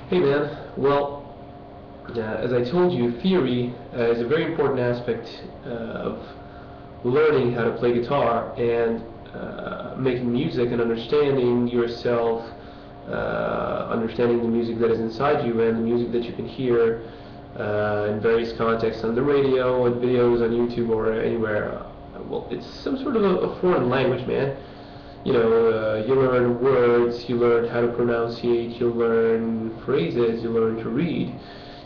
Hey man, well, as I told you, theory is a very important aspect of learning how to play guitar and making music and understanding yourself, understanding the music that is inside you and the music that you can hear in various contexts on the radio and videos on YouTube or anywhere. Well, it's some sort of a foreign language, man. You learn words, you learn how to pronunciate, you learn phrases, you learn to read,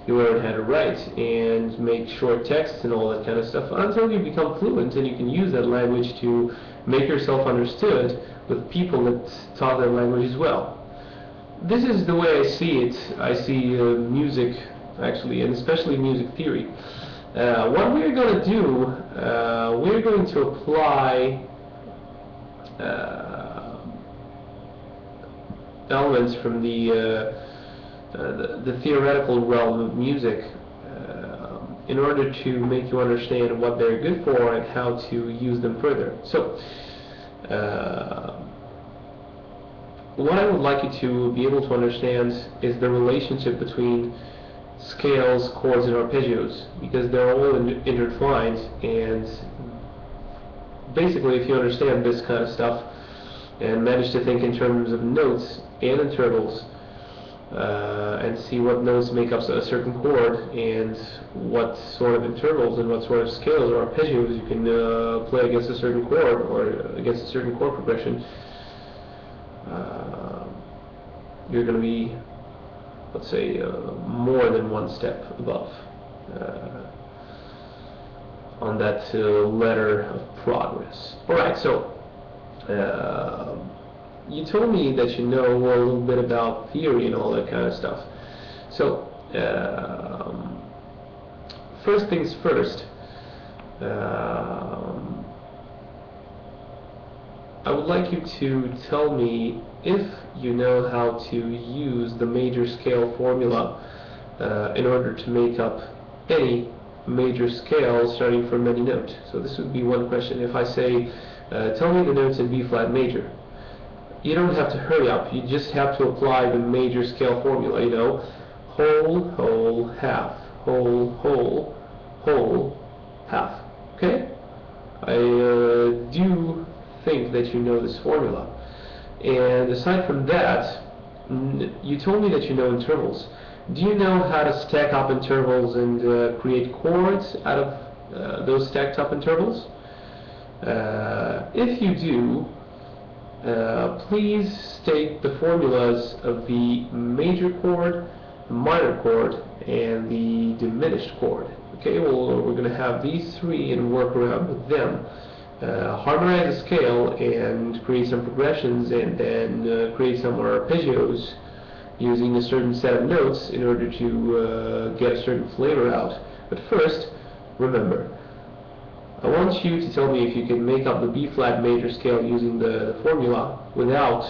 you learn how to write and make short texts and all that kind of stuff until you become fluent and you can use that language to make yourself understood with people that talk that language as well. This is the way I see it. I see music, actually, and especially music theory. What we're going to do, we're going to apply elements from the theoretical realm of music in order to make you understand what they're good for and how to use them further. So, what I would like you to be able to understand is the relationship between scales, chords, and arpeggios, because they're all intertwined. And basically, if you understand this kind of stuff and manage to think in terms of notes and intervals, and see what notes make up a certain chord and what sort of intervals and what sort of scales or arpeggios you can play against a certain chord or against a certain chord progression, you're going to be, let's say, more than one step above on that ladder of progress. Alright, so you told me that you know a little bit about theory and all that kind of stuff. So, first things first, I would like you to tell me if you know how to use the major scale formula in order to make up any major scale starting from any note. So this would be one question. If I say, tell me the notes in B flat major, you don't have to hurry up, you just have to apply the major scale formula, whole, whole, half, whole, whole, whole, half. Okay? I do think that you know this formula. And aside from that, you told me that you know intervals. Do you know how to stack up intervals and create chords out of those stacked up intervals? If you do, please state the formulas of the major chord, the minor chord, and the diminished chord. Okay, well, we're going to have these three and work around with them. Harmonize the scale and create some progressions, and then create some arpeggios using a certain set of notes in order to get a certain flavor out. But first, remember, I want you to tell me if you can make up the B flat major scale using the formula without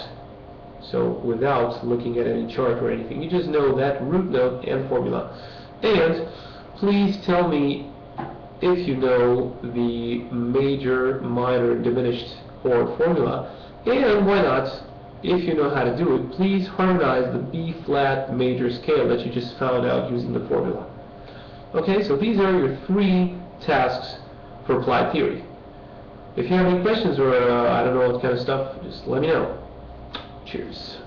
looking at any chart or anything. You just know that root note and formula. And please tell me if you know the major, minor, and diminished chord formula. And why not, if you know how to do it, please harmonize the B flat major scale that you just found out using the formula. Okay, so these are your three tasks for applied theory. If you have any questions or I don't know what kind of stuff, just let me know. Cheers.